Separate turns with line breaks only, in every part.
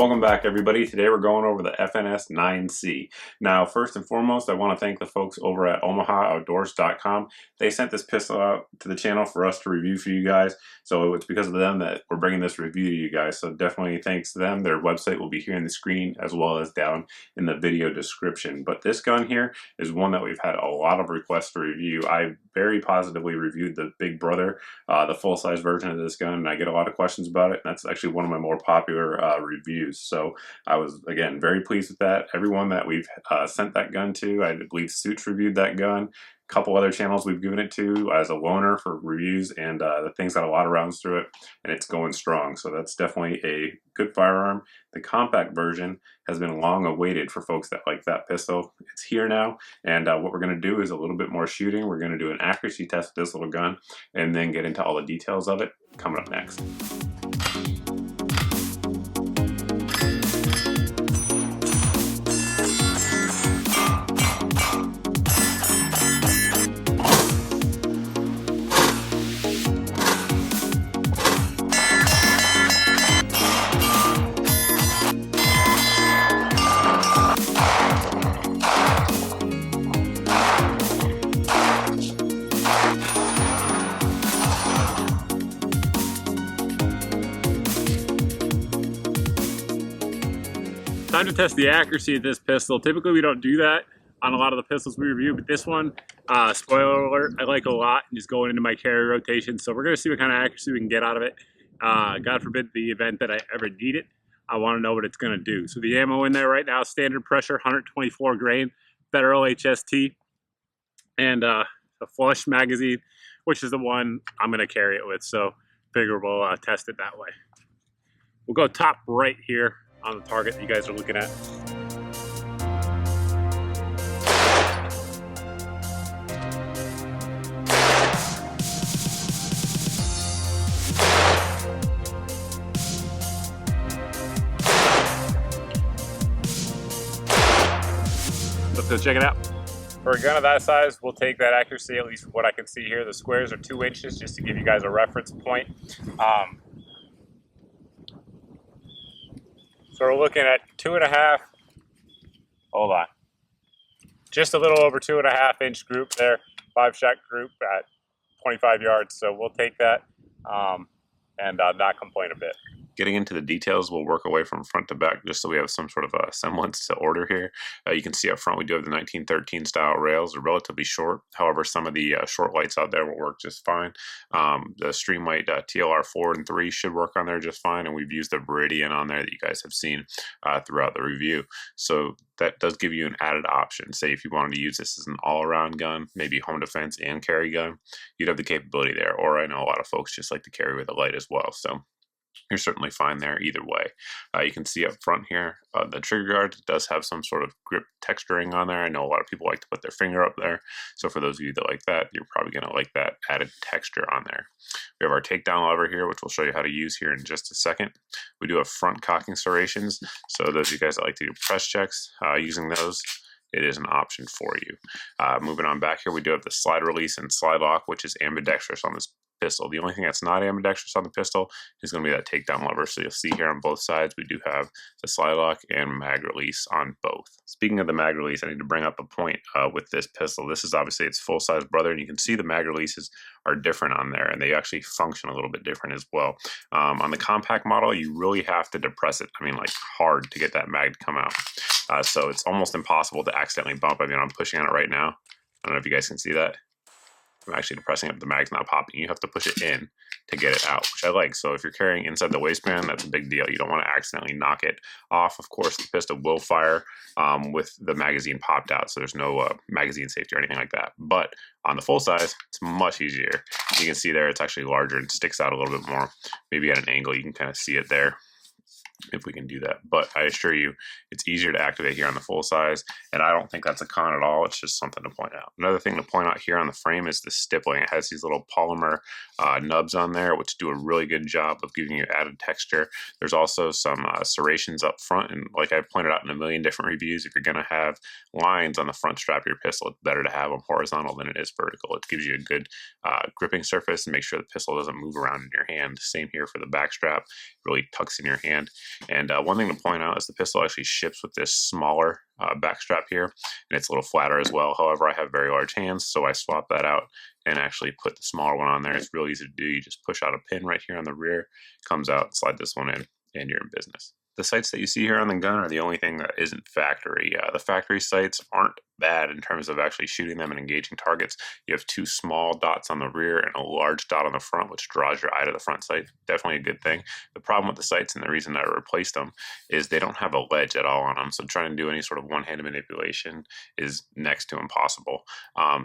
Welcome back, everybody. Today we're going over the FNS9c. Now, first and foremost, I want to thank the folks over at OmahaOutdoors.com. They sent this pistol out to the channel for us to review for you guys. So it's because of them that we're bringing this review to you guys. So definitely thanks to them. Their website will be here in the screen as well as down in the video description. But this gun here is one that we've had a lot of requests to review. I very positively reviewed the Big Brother, the full-size version of this gun, and I get a lot of questions about it. And that's actually one of my more popular reviews. So I was, again, very pleased with that. Everyone that we've sent that gun to, I believe Suits reviewed that gun. A couple other channels we've given it to as a loaner for reviews, and the thing's got a lot of rounds through it, and it's going strong. So that's definitely a good firearm. The compact version has been long awaited for folks that like that pistol. It's here now, and what we're going to do is a little bit more shooting. We're going to do an accuracy test with this little gun, and then get into all the details of it coming up next. Time to test the accuracy of this pistol. Typically we don't do that on a lot of the pistols we review, but this one, spoiler alert, I like a lot and just going into my carry rotation. So we're going to see what kind of accuracy we can get out of it. God forbid the event that I ever need it, I want to know what it's going to do. So the ammo in there right now, standard pressure, 124 grain, Federal HST, and a flush magazine, which is the one I'm going to carry it with. So figure we'll test it that way. We'll go top right here on the target that you guys are looking at. Let's go check it out. For a gun of that size, we'll take that accuracy, at least from what I can see here. The squares are 2 inches, just to give you guys a reference point. So we're looking at 2.5, hold on, just a little over 2.5 inch group there, 5-shot group at 25 yards. So we'll take that and not complain a bit. Getting into the details, we'll work away from front to back just so we have some sort of a semblance to order here. You can see up front we do have the 1913 style rails. They're relatively short. However, some of the short lights out there will work just fine. The Streamlight TLR 4 and 3 should work on there just fine, and we've used the Viridian on there that you guys have seen throughout the review. So that does give you an added option. Say if you wanted to use this as an all-around gun, maybe home defense and carry gun, you'd have the capability there. Or I know a lot of folks just like to carry with a light as well. So you're certainly fine there either way. You can see up front here, the trigger guard does have some sort of grip texturing on there. I know a lot of people like to put their finger up there. So for those of you that like that, you're probably going to like that added texture on there. We have our takedown lever here, which we'll show you how to use here in just a second. We do have front cocking serrations. So those of you guys that like to do press checks, using those, it is an option for you. Moving on back here, we do have the slide release and slide lock, which is ambidextrous on this pistol. The only thing that's not ambidextrous on the pistol is going to be that takedown lever. So you'll see here on both sides, we do have the slide lock and mag release on both. Speaking of the mag release, I need to bring up a point with this pistol. This is obviously its full-size brother, and you can see the mag releases are different on there, and they actually function a little bit different as well. On the compact model, you really have to depress it, I mean like hard, to get that mag to come out. So it's almost impossible to accidentally bump. I mean, I'm pushing on it right now. I don't know if you guys can see that. I'm actually depressing it, the mag's not popping. You have to push it in to get it out, which I like. So if you're carrying inside the waistband, that's a big deal. You don't want to accidentally knock it off. Of course, the pistol will fire with the magazine popped out, so there's no magazine safety or anything like that. But on the full size, it's much easier. You can see there, it's actually larger and sticks out a little bit more. Maybe at an angle, you can kind of see it there, if we can do that. But I assure you, it's easier to activate here on the full size, and I don't think that's a con at all. It's just something to point out. Another thing to point out here on the frame is the stippling. It has these little polymer nubs on there, which do a really good job of giving you added texture. There's also some serrations up front, and like I've pointed out in a million different reviews, if you're going to have lines on the front strap of your pistol, it's better to have them horizontal than it is vertical. It gives you a good gripping surface and make sure the pistol doesn't move around in your hand. Same here for the back strap. It really tucks in your hand. And one thing to point out is the pistol actually ships with this smaller back strap here, and it's a little flatter as well. However, I have very large hands, so I swapped that out and actually put the smaller one on there. It's real easy to do. You just push out a pin right here on the rear, comes out, slide this one in, and you're in business. The sights that you see here on the gun are the only thing that isn't factory. The factory sights aren't bad in terms of actually shooting them and engaging targets. You have 2 small dots on the rear and a large dot on the front, which draws your eye to the front sight. Definitely a good thing. The problem with the sights, and the reason I replaced them, is they don't have a ledge at all on them. So trying to do any sort of one-handed manipulation is next to impossible.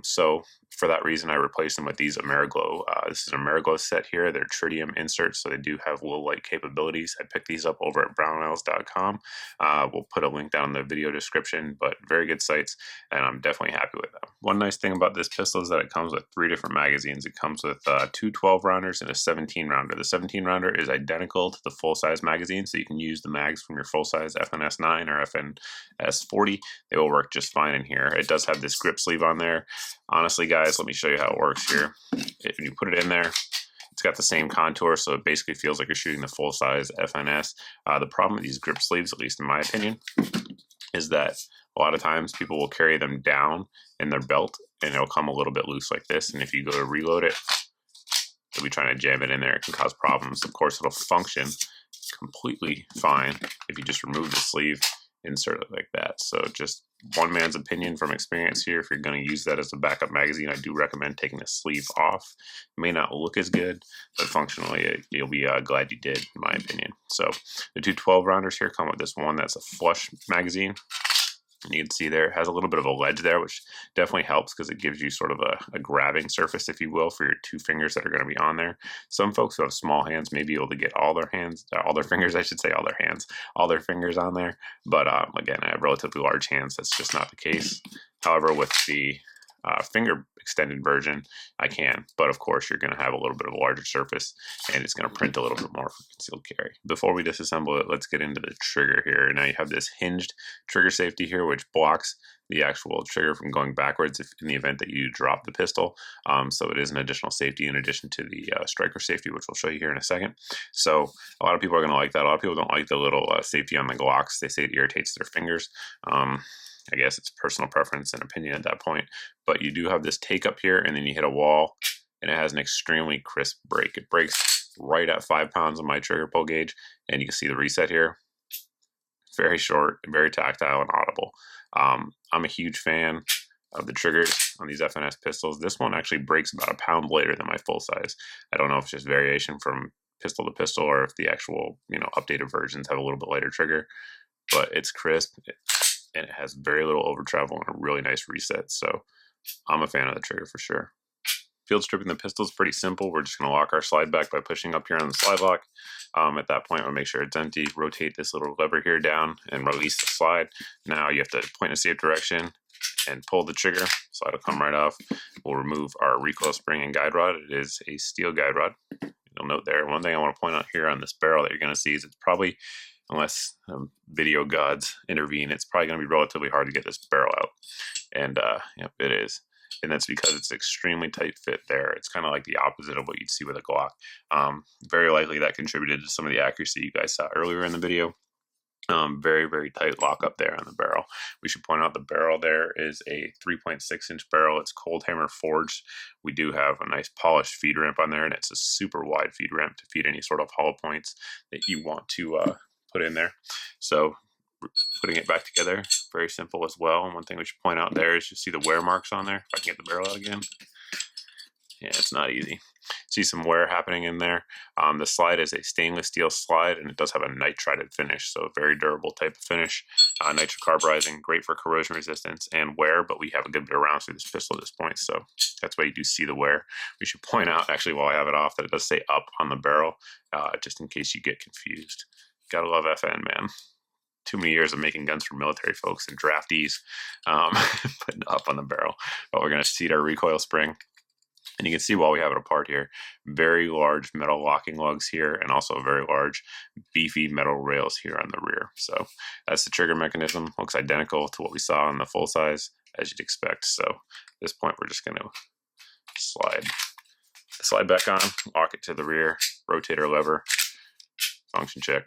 So for that reason, I replaced them with these Ameriglow. This is an Ameriglow set here. They're tritium inserts, so they do have low light capabilities. I picked these up over at brownells.com. We'll put a link down in the video description, but very good sights, and I'm definitely happy with them. One nice thing about this pistol is that it comes with 3 different magazines. It comes with 2 12-rounders and a 17-rounder. The 17-rounder is identical to the full-size magazine, so you can use the mags from your full-size FNS9 or FNS40. They will work just fine in here. It does have this grip sleeve on there. Honestly, guys, let me show you how it works here. If you put it in there, it's got the same contour, so it basically feels like you're shooting the full-size FNS. The problem with these grip sleeves, at least in my opinion, is that a lot of times people will carry them down in their belt, and it'll come a little bit loose like this, and if you go to reload it, you'll be trying to jam it in there. It can cause problems. Of course, it'll function completely fine if you just remove the sleeve, insert it like that. So just one man's opinion from experience here. If you're going to use that as a backup magazine, I do recommend taking the sleeve off. It may not look as good, but functionally you'll be glad you did, in my opinion. So the 2 12-rounders here come with this one that's a flush magazine. And you can see there it has a little bit of a ledge there, which definitely helps because it gives you sort of a grabbing surface, if you will, for your 2 fingers that are going to be on there. Some folks who have small hands may be able to get all their fingers on there. But again, I have relatively large hands. That's just not the case. However, with the finger extended version, I can, but of course you're going to have a little bit of a larger surface, and it's going to print a little bit more for concealed carry. Before we disassemble it, let's get into the trigger here. Now you have this hinged trigger safety here, which blocks the actual trigger from going backwards in the event that you drop the pistol. So it is an additional safety in addition to the striker safety, which we'll show you here in a second. So a lot of people are going to like that. A lot of people don't like the little safety on the Glocks. They say it irritates their fingers. I guess it's personal preference and opinion at that point, but you do have this take up here, and then you hit a wall, and it has an extremely crisp break. It breaks right at 5 pounds on my trigger pull gauge, and you can see the reset here. Very short, very tactile and audible. I'm a huge fan of the triggers on these FNS pistols. This one actually breaks about a pound lighter than my full size. I don't know if it's just variation from pistol to pistol, or if the actual, updated versions have a little bit lighter trigger, but it's crisp. And it has very little over travel and a really nice reset. So I'm a fan of the trigger for sure. Field stripping the pistol is pretty simple. We're just going to lock our slide back by pushing up here on the slide lock. At that point, we'll make sure it's empty, rotate this little lever here down, and release the slide. Now you have to point in a safe direction and pull the trigger. Slide will come right off. We'll remove our recoil spring and guide rod. It is a steel guide rod. You'll note there, one thing I want to point out here on this barrel that you're going to see is it's probably, unless video gods intervene, it's probably going to be relatively hard to get this barrel out. And yep, it is. And that's because it's extremely tight fit there. It's kind of like the opposite of what you'd see with a Glock. Very likely that contributed to some of the accuracy you guys saw earlier in the video. Very, very tight lock up there on the barrel. We should point out the barrel there is a 3.6-inch barrel. It's cold hammer forged. We do have a nice polished feed ramp on there, and it's a super wide feed ramp to feed any sort of hollow points that you want to put in there. So putting it back together, very simple as well. And one thing we should point out there is you see the wear marks on there. If I can get the barrel out again. Yeah, it's not easy. See some wear happening in there. The slide is a stainless steel slide, and it does have a nitrided finish, so a very durable type of finish. Nitrocarburizing, great for corrosion resistance and wear, but we have a good bit of rounds through this pistol at this point, so that's why you do see the wear. We should point out, actually, while I have it off, that it does say up on the barrel, just in case you get confused. Gotta love FN, man. Too many years of making guns for military folks and draftees, putting up on the barrel. But we're going to seat our recoil spring. And you can see while we have it apart here, very large metal locking lugs here, and also very large beefy metal rails here on the rear. So that's the trigger mechanism. Looks identical to what we saw on the full size, as you'd expect. So at this point, we're just going to slide back on, lock it to the rear, rotate our lever, function check.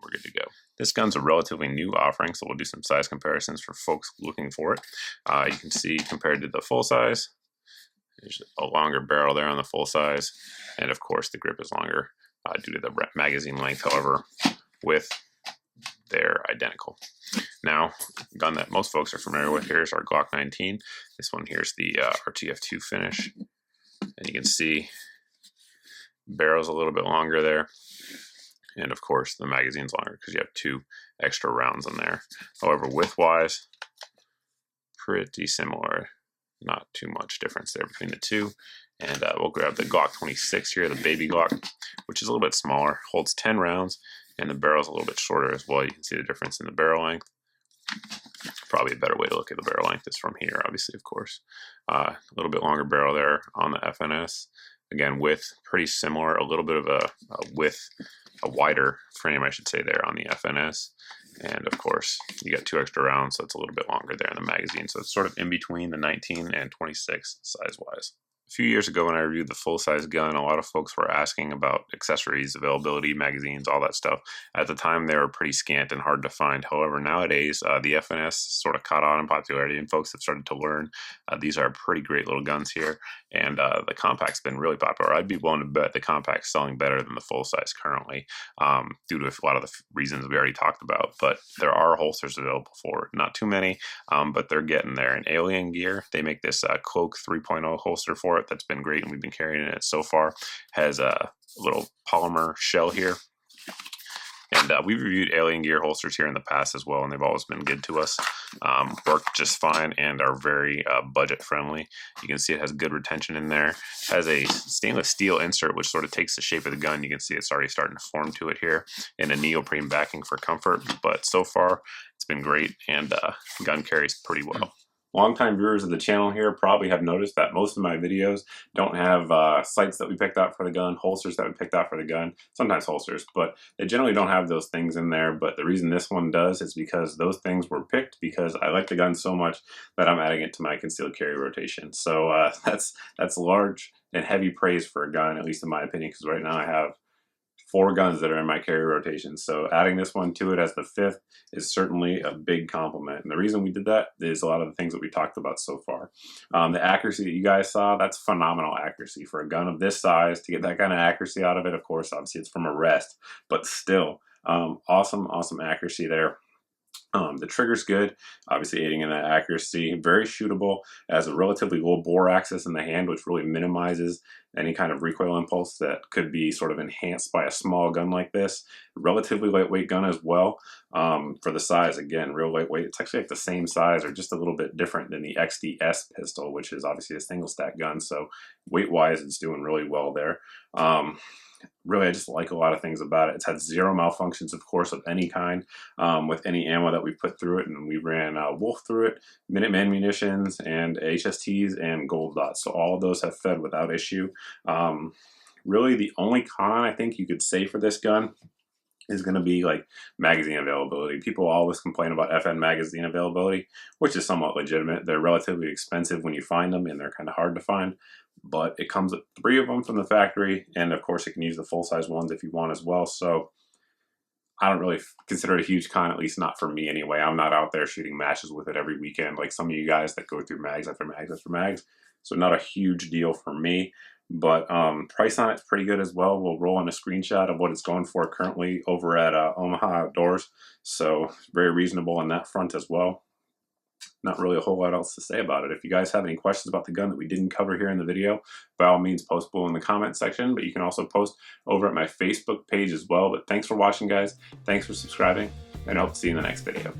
we're good to go. This gun's a relatively new offering, so we'll do some size comparisons for folks looking for it. You can see compared to the full size, there's a longer barrel there on the full size, and of course the grip is longer due to the magazine length. However, width, they're identical. Now, a gun that most folks are familiar with here is our Glock 19. This one here is the RTF2 finish, and you can see barrel's a little bit longer there, and of course the magazine's longer because you have 2 extra rounds in there. However, width-wise, pretty similar. Not too much difference there between the two. And we'll grab the Glock 26 here, the baby Glock, which is a little bit smaller, holds 10 rounds, and the barrel's a little bit shorter as well. You can see the difference in the barrel length. Probably a better way to look at the barrel length is from here, obviously, of course. A little bit longer barrel there on the FNS. Again, width, pretty similar, a little bit of a wider frame, I should say, there on the FNS. And of course, you got 2 extra rounds, so it's a little bit longer there in the magazine. So it's sort of in between the 19 and 26 size-wise. A few years ago when I reviewed the full-size gun, a lot of folks were asking about accessories, availability, magazines, all that stuff. At the time, they were pretty scant and hard to find. However, nowadays, the FNS sort of caught on in popularity, and folks have started to learn. These are pretty great little guns here, and the compact's been really popular. I'd be willing to bet the compact's selling better than the full-size currently, due to a lot of the reasons we already talked about. But there are holsters available for it. Not too many, but they're getting there. And Alien Gear, they make this Cloak 3.0 holster for it that's been great, and we've been carrying it so far. Has a little polymer shell here, and we've reviewed Alien Gear holsters here in the past as well, and they've always been good to us. Work just fine and are very budget friendly. You can see it has good retention in there. Has a stainless steel insert which sort of takes the shape of the gun. You can see it's already starting to form to it here, and a neoprene backing for comfort. But so far it's been great, and gun carries pretty well. Longtime viewers of the channel here probably have noticed that most of my videos don't have sights that we picked out for the gun, holsters that we picked out for the gun, sometimes holsters, but they generally don't have those things in there. But the reason this one does is because those things were picked because I like the gun so much that I'm adding it to my concealed carry rotation. So that's large and heavy praise for a gun, at least in my opinion, because right now I have 4 guns that are in my carry rotation. So adding this one to it as the 5th is certainly a big compliment. And the reason we did that is a lot of the things that we talked about so far. The accuracy that you guys saw, that's phenomenal accuracy for a gun of this size. To get that kind of accuracy out of it, of course, obviously it's from a rest, but still awesome accuracy there. The trigger's good, obviously aiding in that accuracy. Very shootable, has a relatively low bore axis in the hand, which really minimizes any kind of recoil impulse that could be sort of enhanced by a small gun like this. Relatively lightweight gun as well. For the size, again, real lightweight. It's actually like the same size or just a little bit different than the XDS pistol, which is obviously a single stack gun. So weight-wise, it's doing really well there. Really, I just like a lot of things about it. It's had 0 malfunctions, of course, of any kind with any ammo that we put through it. And we ran Wolf through it, Minuteman munitions, and HSTs and gold dots. So all of those have fed without issue. Really, the only con I think you could say for this gun is going to be like magazine availability. People always complain about FN magazine availability, which is somewhat legitimate. They're relatively expensive when you find them, and they're kind of hard to find. But it comes with 3 of them from the factory, and of course you can use the full-size ones if you want as well. So I don't really consider it a huge con, at least not for me anyway. I'm not out there shooting matches with it every weekend like some of you guys that go through mags after mags after mags. So not a huge deal for me. But price on it's pretty good as well. We'll roll in a screenshot of what it's going for currently over at Omaha Outdoors. So very reasonable on that front as well. Not really a whole lot else to say about it. If you guys have any questions about the gun that we didn't cover here in the video, by all means post below in the comment section, but you can also post over at my Facebook page as well. But thanks for watching, guys. Thanks for subscribing, and I hope to see you in the next video.